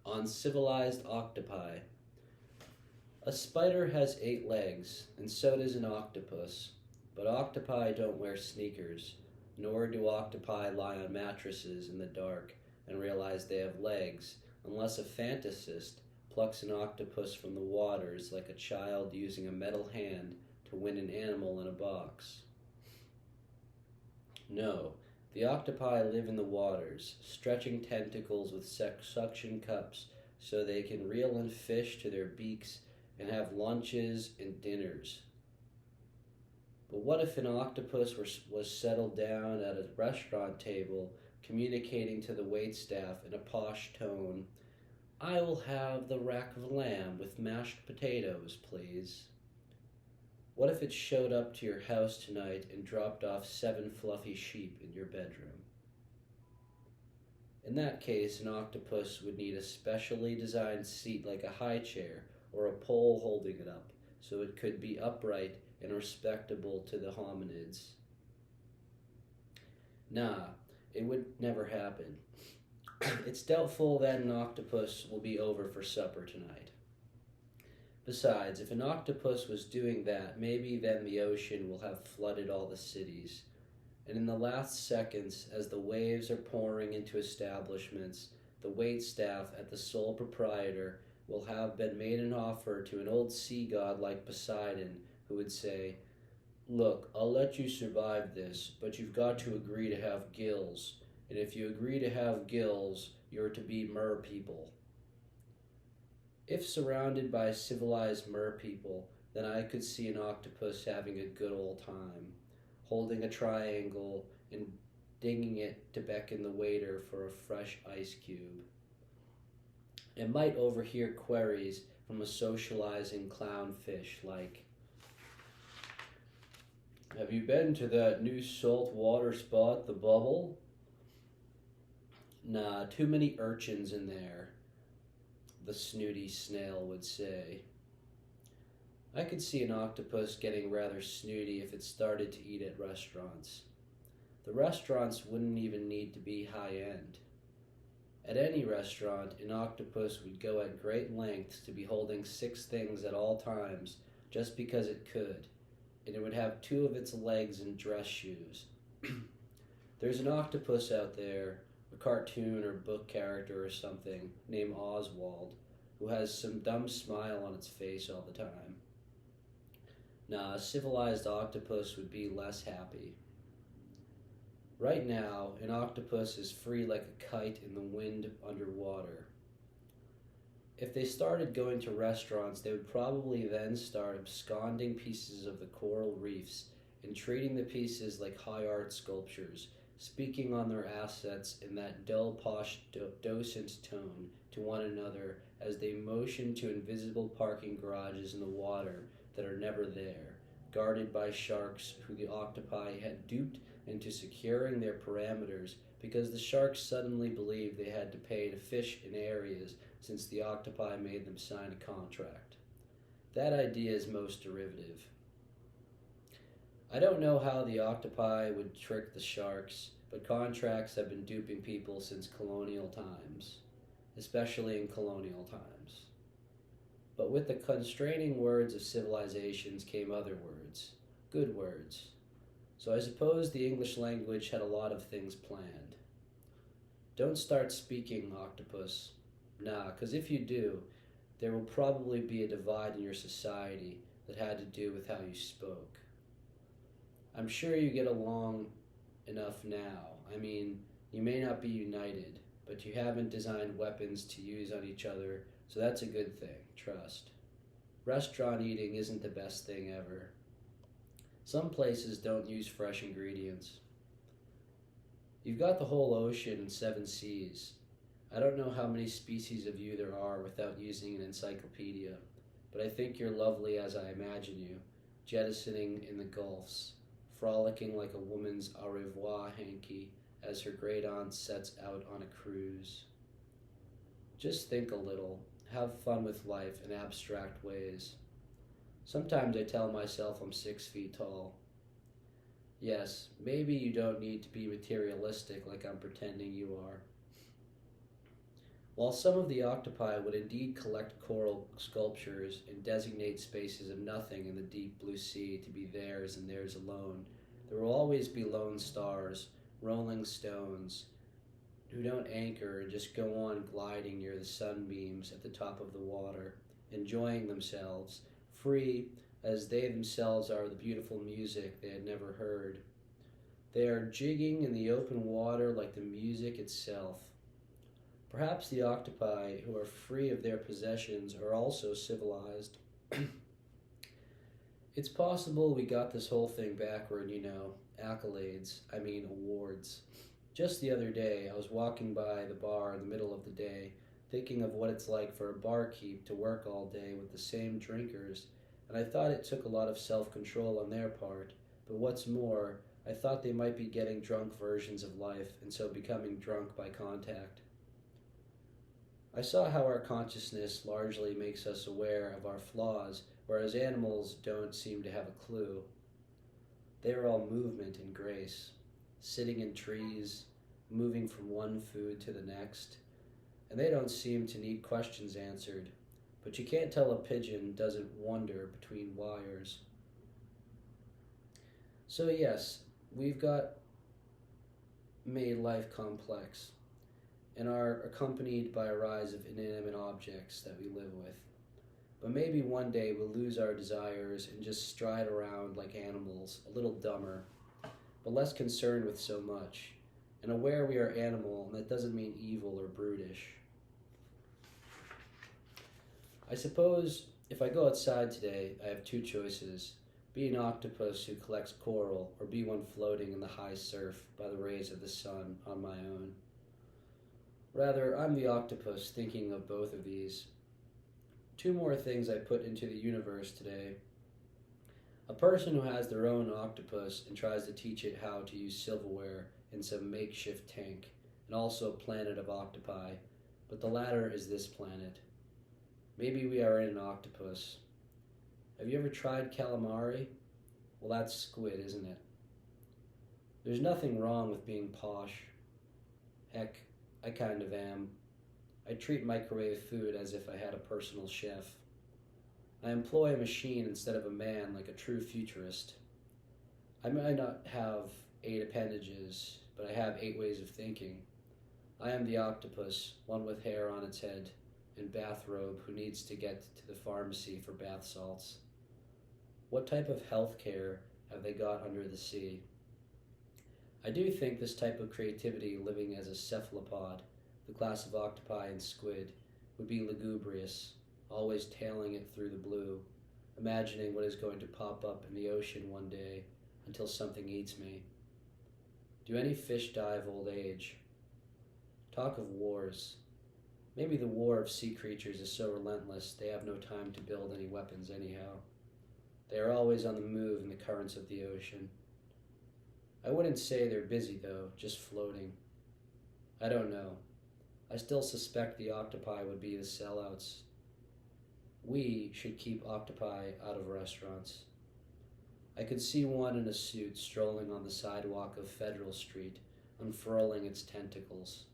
On civilized octopi. A spider has 8 legs, and so does an octopus. But octopi don't wear sneakers, nor do octopi lie on mattresses in the dark and realize they have legs, unless a fantasist plucks an octopus from the waters like a child using a metal hand to win an animal in a box. No, the octopi live in the waters, stretching tentacles with suction cups so they can reel in fish to their beaks and have lunches and dinners. But what if an octopus was settled down at a restaurant table, communicating to the waitstaff in a posh tone, "I will have the rack of lamb with mashed potatoes, please"? What if it showed up to your house tonight and dropped off 7 fluffy sheep in your bedroom? In that case, an octopus would need a specially designed seat like a high chair or a pole holding it up so it could be upright and respectable to the hominids. Nah, it would never happen. It's doubtful that an octopus will be over for supper tonight. Besides, if an octopus was doing that, maybe then the ocean will have flooded all the cities. And in the last seconds, as the waves are pouring into establishments, the waitstaff at the sole proprietor will have been made an offer to an old sea god like Poseidon, who would say, "Look, I'll let you survive this, but you've got to agree to have gills. And if you agree to have gills, you're to be mer people." If surrounded by civilized mer people, then I could see an octopus having a good old time, holding a triangle and dinging it to beckon the waiter for a fresh ice cube. It might overhear queries from a socializing clownfish like, "Have you been to that new salt water spot, the Bubble?" "Nah, too many urchins in there," the snooty snail would say. I could see an octopus getting rather snooty if it started to eat at restaurants. The restaurants wouldn't even need to be high-end. At any restaurant, an octopus would go at great lengths to be holding 6 things at all times just because it could, and it would have 2 of its legs in dress shoes. There's an octopus out there, a cartoon or book character or something, named Oswald, who has some dumb smile on its face all the time. Nah, a civilized octopus would be less happy. Right now, an octopus is free like a kite in the wind underwater. If they started going to restaurants, they would probably then start absconding pieces of the coral reefs and treating the pieces like high art sculptures, speaking on their assets in that dull posh docent tone to one another as they motion to invisible parking garages in the water that are never there, guarded by sharks who the octopi had duped into securing their parameters because the sharks suddenly believed they had to pay to fish in areas since the octopi made them sign a contract. That idea is most derivative. I don't know how the octopi would trick the sharks, but contracts have been duping people since colonial times, especially in colonial times. But with the constraining words of civilizations came other words, good words. So I suppose the English language had a lot of things planned. Don't start speaking, octopus. Nah, 'cause if you do, there will probably be a divide in your society that had to do with how you spoke. I'm sure you get along enough now. I mean, you may not be united, but you haven't designed weapons to use on each other, so that's a good thing, trust. Restaurant eating isn't the best thing ever. Some places don't use fresh ingredients. You've got the whole ocean and 7 seas. I don't know how many species of you there are without using an encyclopedia, but I think you're lovely as I imagine you, jettisoning in the gulfs, frolicking like a woman's au revoir hanky as her great aunt sets out on a cruise. Just think a little, have fun with life in abstract ways. Sometimes I tell myself I'm 6 feet tall. Yes, maybe you don't need to be materialistic like I'm pretending you are. While some of the octopi would indeed collect coral sculptures and designate spaces of nothing in the deep blue sea to be theirs and theirs alone, there will always be lone stars, rolling stones, who don't anchor and just go on gliding near the sunbeams at the top of the water, enjoying themselves, free as they themselves are the beautiful music they had never heard. They are jigging in the open water like the music itself. Perhaps the octopi, who are free of their possessions, are also civilized. It's possible we got this whole thing backward, accolades, awards. Just the other day, I was walking by the bar in the middle of the day, thinking of what it's like for a barkeep to work all day with the same drinkers, and I thought it took a lot of self-control on their part, but what's more, I thought they might be getting drunk versions of life, and so becoming drunk by contact. I saw how our consciousness largely makes us aware of our flaws, whereas animals don't seem to have a clue. They are all movement and grace, sitting in trees, moving from one food to the next, and they don't seem to need questions answered, but you can't tell a pigeon doesn't wander between wires. So yes, we've got made life complex, and are accompanied by a rise of inanimate objects that we live with. But maybe one day we'll lose our desires and just stride around like animals, a little dumber, but less concerned with so much, and aware we are animal, and that doesn't mean evil or brutish. I suppose if I go outside today, I have two choices: be an octopus who collects coral, or be one floating in the high surf by the rays of the sun on my own. Rather, I'm the octopus thinking of both of these. Two more things I put into the universe today. A person who has their own octopus and tries to teach it how to use silverware in some makeshift tank, and also a planet of octopi, but the latter is this planet. Maybe we are in an octopus. Have you ever tried calamari? Well, that's squid, isn't it? There's nothing wrong with being posh. Heck, I kind of am. I treat microwave food as if I had a personal chef. I employ a machine instead of a man like a true futurist. I might not have 8 appendages, but I have 8 ways of thinking. I am the octopus, one with hair on its head, and bathrobe who needs to get to the pharmacy for bath salts. What type of health care have they got under the sea? I do think this type of creativity living as a cephalopod, the class of octopi and squid, would be lugubrious, always tailing it through the blue, imagining what is going to pop up in the ocean one day until something eats me. Do any fish die of old age? Talk of wars. Maybe the war of sea creatures is so relentless they have no time to build any weapons anyhow. They are always on the move in the currents of the ocean. I wouldn't say they're busy though, just floating. I don't know. I still suspect the octopi would be the sellouts. We should keep octopi out of restaurants. I could see one in a suit strolling on the sidewalk of Federal Street, unfurling its tentacles,